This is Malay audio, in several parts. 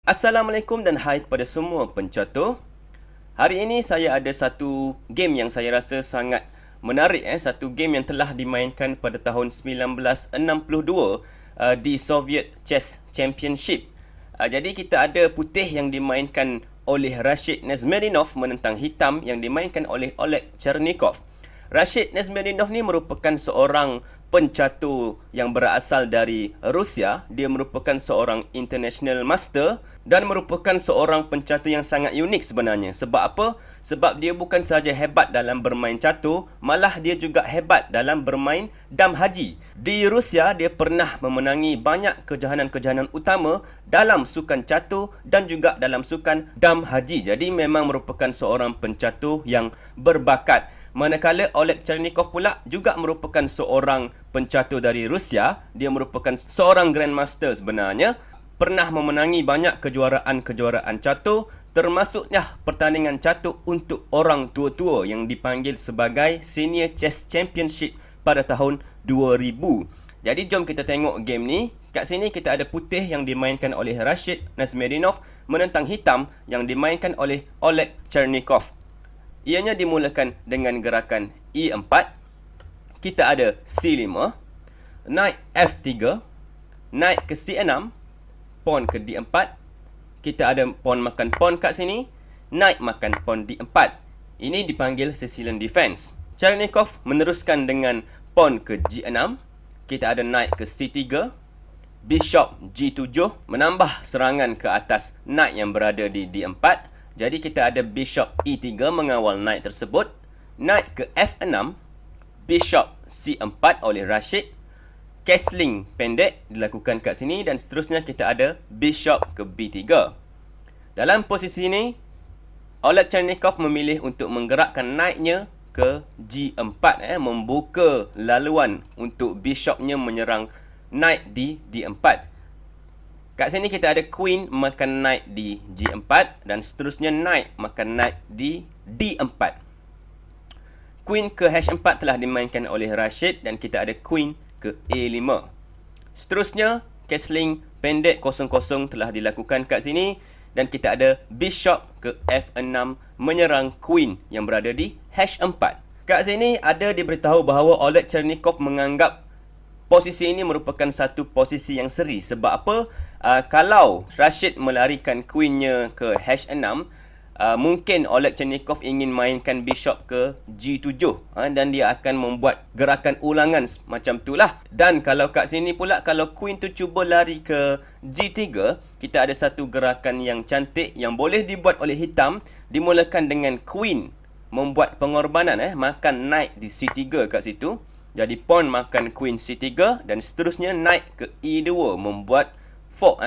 Assalamualaikum dan hai kepada semua pencatur. Hari ini saya ada satu game yang saya rasa sangat menarik. Satu game yang telah dimainkan pada tahun 1962 di Soviet Chess Championship. Jadi kita ada putih yang dimainkan oleh Rashid Nesmerinov menentang hitam yang dimainkan oleh Oleg Chernikov. Rashid Nesmerinov ni merupakan seorang pencatur yang berasal dari Rusia. Dia merupakan seorang international master dan merupakan seorang pencatur yang sangat unik sebenarnya. Sebab apa? Sebab dia bukan sahaja hebat dalam bermain catur, malah dia juga hebat dalam bermain dam haji. Di Rusia, dia pernah memenangi banyak kejohanan-kejohanan utama dalam sukan catur dan juga dalam sukan dam haji. Jadi memang merupakan seorang pencatur yang berbakat. Manakala Oleg Chernikov pula juga merupakan seorang pencatur dari Rusia. Dia merupakan seorang grandmaster sebenarnya. Pernah memenangi banyak kejuaraan-kejuaraan catur, termasuknya pertandingan catur untuk orang tua-tua yang dipanggil sebagai Senior Chess Championship pada tahun 2000. Jadi jom kita tengok game ni. Kat sini kita ada putih yang dimainkan oleh Rashid Nesmerinov menentang hitam yang dimainkan oleh Oleg Chernikov. Ianya dimulakan dengan gerakan E4. Kita ada C5, Knight F3, Knight ke C6, pawn ke D4. Kita ada pawn makan pawn kat sini, Knight makan pawn D4. Ini dipanggil Sicilian Defense. Chernikov meneruskan dengan pawn ke G6. Kita ada Knight ke C3, Bishop G7, menambah serangan ke atas Knight yang berada di D4. Jadi kita ada Bishop E3 mengawal Knight tersebut. Knight ke F6, Bishop C4 oleh Rashid. Castling pendek dilakukan kat sini dan seterusnya kita ada Bishop ke B3. Dalam posisi ini, Oleg Chernikov memilih untuk menggerakkan Knight-nya ke G4, membuka laluan untuk Bishop-nya menyerang Knight di D4. Kat sini kita ada Queen makan Knight di G4 dan seterusnya Knight makan Knight di D4. Queen ke H4 telah dimainkan oleh Rashid dan kita ada Queen ke A5. Seterusnya castling pendek 0-0 telah dilakukan kat sini dan kita ada Bishop ke F6 menyerang Queen yang berada di H4. Kat sini ada diberitahu bahawa Oleg Chernikov menganggap posisi ini merupakan satu posisi yang seri. Sebab apa? Kalau Rashid melarikan Queen-nya ke H6, mungkin Oleg Chernikov ingin mainkan Bishop ke G7, dan dia akan membuat gerakan ulangan macam itulah. Dan kalau kat sini pula, kalau Queen tu cuba lari ke G3, kita ada satu gerakan yang cantik yang boleh dibuat oleh hitam. Dimulakan dengan Queen membuat pengorbanan, makan Knight di C3 kat situ. Jadi pawn makan Queen C3 dan seterusnya Knight ke E2 membuat fork,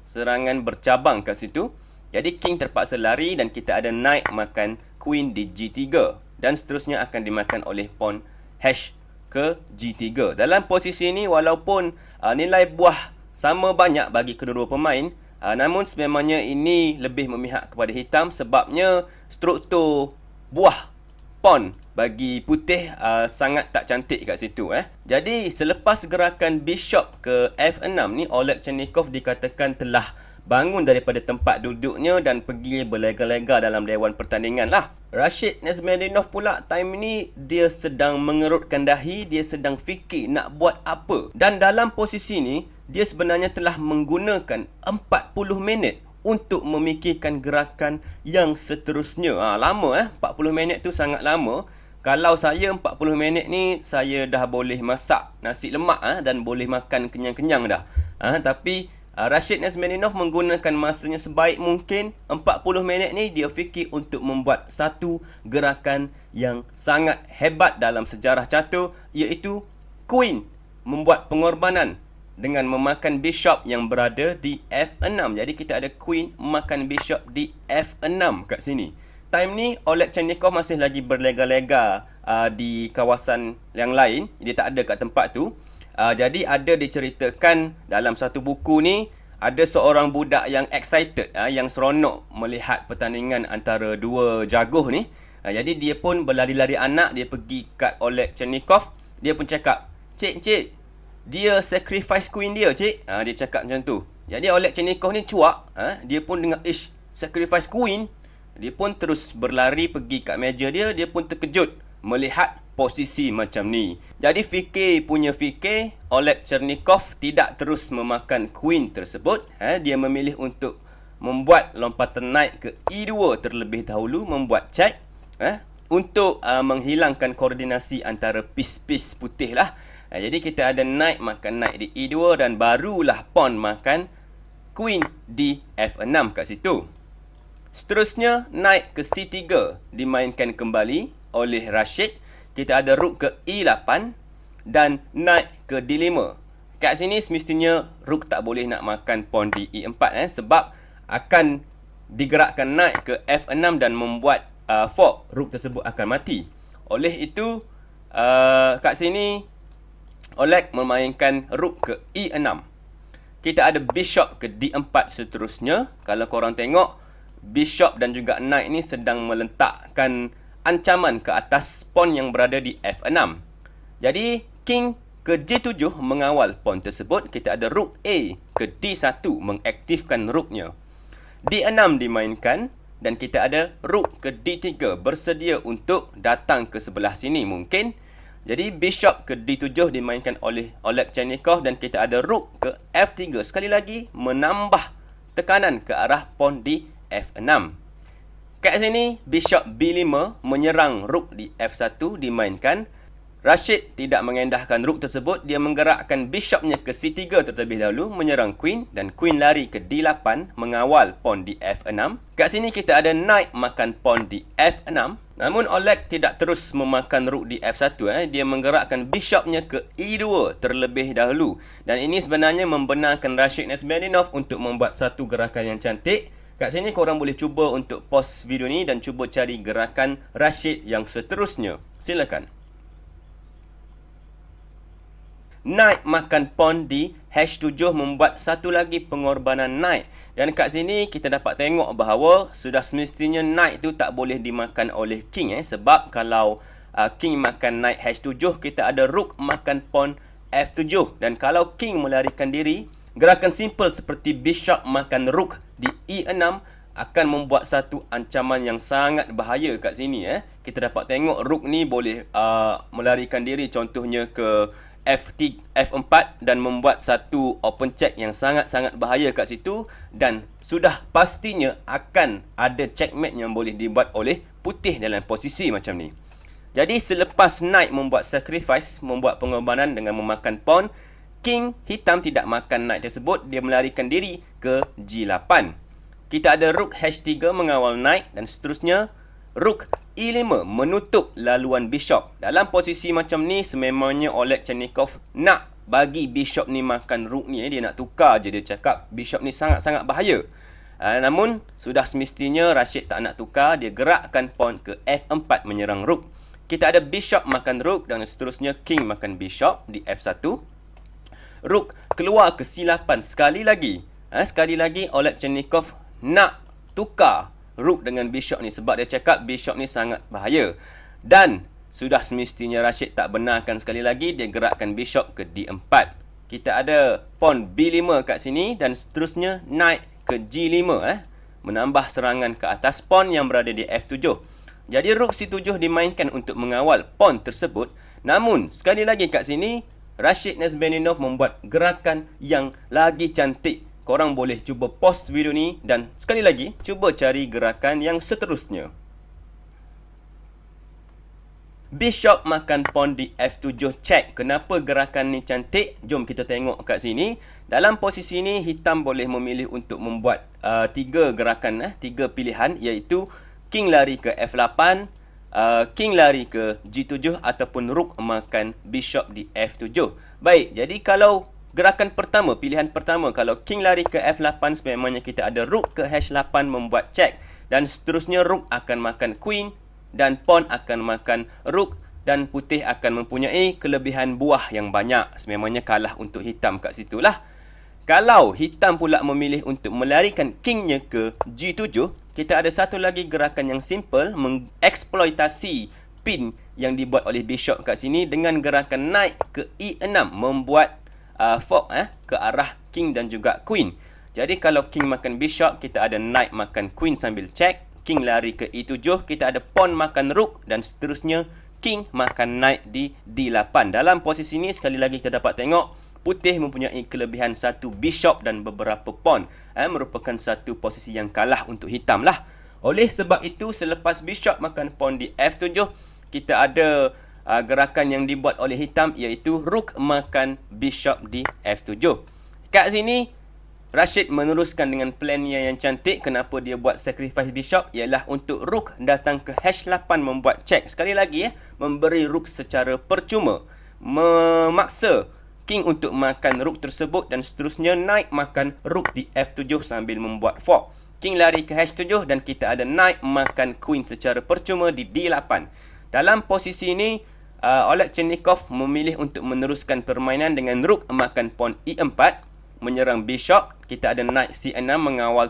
serangan bercabang kat situ. Jadi King terpaksa lari dan kita ada Knight makan Queen di G3 dan seterusnya akan dimakan oleh pawn H ke G3. Dalam posisi ini walaupun nilai buah sama banyak bagi kedua-dua pemain, namun sememangnya ini lebih memihak kepada hitam sebabnya struktur buah pawn bagi putih sangat tak cantik kat situ. Jadi selepas gerakan Bishop ke F6 ni, Oleg Chernikov dikatakan telah bangun daripada tempat duduknya dan pergi berlega-lega dalam dewan pertandingan lah. Rashid Nesmerinov pula time ni dia sedang mengerutkan dahi, dia sedang fikir nak buat apa. Dan dalam posisi ni dia sebenarnya telah menggunakan 40 minit untuk memikirkan gerakan yang seterusnya. Lama 40 minit tu sangat lama. Kalau saya 40 minit ni saya dah boleh masak nasi lemak dan boleh makan kenyang-kenyang dah. Tapi Rashid Nesmerinov menggunakan masanya sebaik mungkin. 40 minit ni dia fikir untuk membuat satu gerakan yang sangat hebat dalam sejarah catur, iaitu Queen membuat pengorbanan dengan memakan Bishop yang berada di F6. Jadi kita ada Queen makan Bishop di F6 kat sini. Time ni Oleg Chernikov masih lagi berlega-lega di kawasan yang lain. Dia tak ada kat tempat tu. Jadi ada diceritakan dalam satu buku ni, ada seorang budak yang excited, yang seronok melihat pertandingan antara dua jaguh ni. Jadi dia pun berlari-lari anak, dia pergi kat Oleg Chernikov. Dia pun cakap, cik, dia sacrifice queen dia, cik. Dia cakap macam tu. Jadi Oleg Chernikov ni cuak. Dia pun dengar, sacrifice queen. Dia pun terus berlari pergi kat meja dia. Dia pun terkejut melihat posisi macam ni. Jadi fikir, Oleg Chernikov tidak terus memakan queen tersebut. Dia memilih untuk membuat lompatan knight ke E2 terlebih dahulu, membuat check untuk menghilangkan koordinasi antara piece-piece putih lah. Jadi kita ada knight makan knight di E2 dan barulah pawn makan queen di F6 kat situ. Seterusnya knight ke C3 dimainkan kembali oleh Rashid. Kita ada rook ke E8 dan knight ke D5. Kat sini semestinya rook tak boleh nak makan pawn di E4 sebab akan digerakkan knight ke F6 dan membuat fork. Rook tersebut akan mati. Oleh itu kat sini Oleg memainkan rook ke E6. Kita ada bishop ke D4 seterusnya. Kalau korang tengok, bishop dan juga knight ni sedang meletakkan ancaman ke atas pawn yang berada di F6. Jadi king ke G7 mengawal pawn tersebut. Kita ada rook A ke D1 mengaktifkan rooknya. D6 dimainkan dan kita ada rook ke D3 bersedia untuk datang ke sebelah sini mungkin. Jadi bishop ke D7 dimainkan oleh Oleg Chernikov dan kita ada rook ke F3. Sekali lagi menambah tekanan ke arah pawn di F6. Kat sini bishop B5 menyerang rook di F1 dimainkan. Rashid tidak mengendahkan rook tersebut. Dia menggerakkan bishopnya ke C3 terlebih dahulu menyerang queen dan queen lari ke D8 mengawal pawn di F6. Kat sini kita ada knight makan pawn di F6. Namun Oleg tidak terus memakan rook di F1. Dia menggerakkan bishopnya ke E2 terlebih dahulu. Dan ini sebenarnya membenarkan Rashid Nesbianinov untuk membuat satu gerakan yang cantik. Kat sini korang boleh cuba untuk pause video ni dan cuba cari gerakan Rashid yang seterusnya. Silakan. Knight makan pawn di H7 membuat satu lagi pengorbanan knight. Dan kat sini kita dapat tengok bahawa sudah semestinya knight tu tak boleh dimakan oleh king. Sebab kalau king makan knight H7, kita ada rook makan pawn F7. Dan kalau king melarikan diri, gerakan simple seperti bishop makan rook di E6 akan membuat satu ancaman yang sangat bahaya kat sini. Kita dapat tengok rook ni boleh melarikan diri contohnya ke F4 dan membuat satu open check yang sangat-sangat bahaya kat situ. Dan sudah pastinya akan ada checkmate yang boleh dibuat oleh putih dalam posisi macam ni. Jadi selepas knight membuat sacrifice, membuat pengorbanan dengan memakan pawn, king hitam tidak makan knight tersebut. Dia melarikan diri ke G8. Kita ada rook H3 mengawal knight dan seterusnya rook E5 menutup laluan bishop. Dalam posisi macam ni sememangnya Oleg Chernikov nak bagi bishop ni makan rook ni. Dia nak tukar je. Dia cakap bishop ni sangat-sangat bahaya. Namun sudah semestinya Rashid tak nak tukar. Dia gerakkan pawn ke F4 menyerang rook. Kita ada bishop makan rook dan seterusnya king makan bishop di F1. Rook keluar ke C8 sekali lagi. Sekali lagi Oleg Chernikov nak tukar rook dengan bishop ni sebab dia cakap bishop ni sangat bahaya. Dan sudah semestinya Rashid tak benarkan sekali lagi. Dia gerakkan bishop ke D4. Kita ada pawn B5 kat sini dan seterusnya knight ke G5 menambah serangan ke atas pawn yang berada di F7. Jadi rook C7 dimainkan untuk mengawal pawn tersebut. Namun sekali lagi kat sini Rashid Nesbianinov membuat gerakan yang lagi cantik. Korang boleh cuba pause video ni dan sekali lagi cuba cari gerakan yang seterusnya. Bishop makan pawn di F7 check. Kenapa gerakan ni cantik? Jom kita tengok kat sini. Dalam posisi ni hitam boleh memilih untuk membuat tiga gerakan, tiga pilihan, iaitu king lari ke F8, king lari ke G7 ataupun rook makan bishop di F7. Baik, jadi kalau gerakan pertama, pilihan pertama, kalau king lari ke F8, sememangnya kita ada rook ke H8 membuat check. Dan seterusnya rook akan makan queen dan pawn akan makan rook. Dan putih akan mempunyai kelebihan buah yang banyak. Sememangnya kalah untuk hitam kat situlah. Kalau hitam pula memilih untuk melarikan kingnya ke G7, kita ada satu lagi gerakan yang simple mengeksploitasi pin yang dibuat oleh bishop kat sini dengan gerakan naik ke E6 membuat fork ke arah king dan juga queen. Jadi kalau king makan bishop, kita ada knight makan queen sambil check, king lari ke E7, kita ada pawn makan rook dan seterusnya king makan knight di D8. Dalam posisi ini sekali lagi kita dapat tengok putih mempunyai kelebihan satu bishop dan beberapa pawn. Merupakan satu posisi yang kalah untuk hitam lah. Oleh sebab itu, selepas bishop makan pawn di F7, kita ada gerakan yang dibuat oleh hitam iaitu rook makan bishop di F7. Kat sini, Rashid meneruskan dengan plannya yang cantik. Kenapa dia buat sacrifice bishop? Ialah untuk rook datang ke H8 membuat check. Sekali lagi memberi rook secara percuma. Memaksa king untuk makan rook tersebut dan seterusnya knight makan rook di F7 sambil membuat fork. King lari ke H7 dan kita ada knight makan queen secara percuma di D8. Dalam posisi ini, Oleg Chernikov memilih untuk meneruskan permainan dengan rook makan pawn E4, menyerang bishop. Kita ada knight C6 mengawal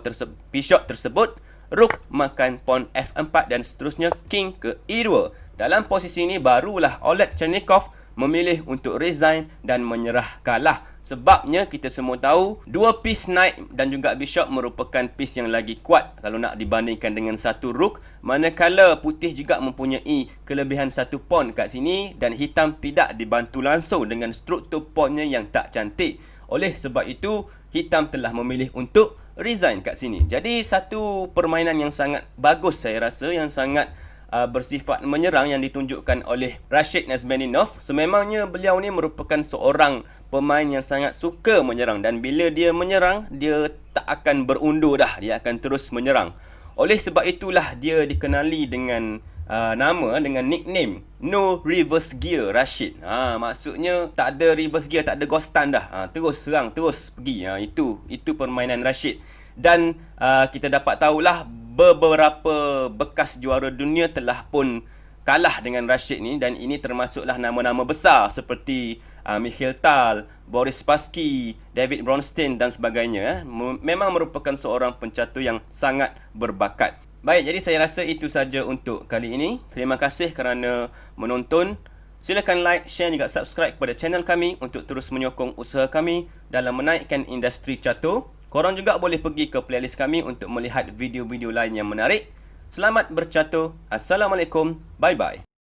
bishop tersebut, rook makan pawn F4 dan seterusnya king ke E2. Dalam posisi ini barulah Oleg Chernikov memilih untuk resign dan menyerah kalah. Sebabnya kita semua tahu dua piece knight dan juga bishop merupakan piece yang lagi kuat kalau nak dibandingkan dengan satu rook, manakala putih juga mempunyai kelebihan satu pawn kat sini dan hitam tidak dibantu langsung dengan struktur pawnnya yang tak cantik. Oleh sebab itu, hitam telah memilih untuk resign kat sini. Jadi satu permainan yang sangat bagus saya rasa, yang sangat bersifat menyerang yang ditunjukkan oleh Rashid Nazmaninov. Sememangnya beliau ni merupakan seorang pemain yang sangat suka menyerang dan bila dia menyerang, dia tak akan berundur dah, dia akan terus menyerang. Oleh sebab itulah dia dikenali dengan dengan nickname No Reverse Gear Rashid. Maksudnya tak ada reverse gear, tak ada ghostan dah. Terus serang, terus pergi. Itu permainan Rashid. Dan kita dapat tahulah beberapa bekas juara dunia telah pun kalah dengan Rashid ni, dan ini termasuklah nama-nama besar seperti Mikhail Tal, Boris Spassky, David Bronstein dan sebagainya. Memang merupakan seorang pencatur yang sangat berbakat. Baik, jadi saya rasa itu saja untuk kali ini. Terima kasih kerana menonton. Silakan like, share juga subscribe kepada channel kami untuk terus menyokong usaha kami dalam menaikkan industri catur. Korang juga boleh pergi ke playlist kami untuk melihat video-video lain yang menarik. Selamat bercatur. Assalamualaikum. Bye-bye.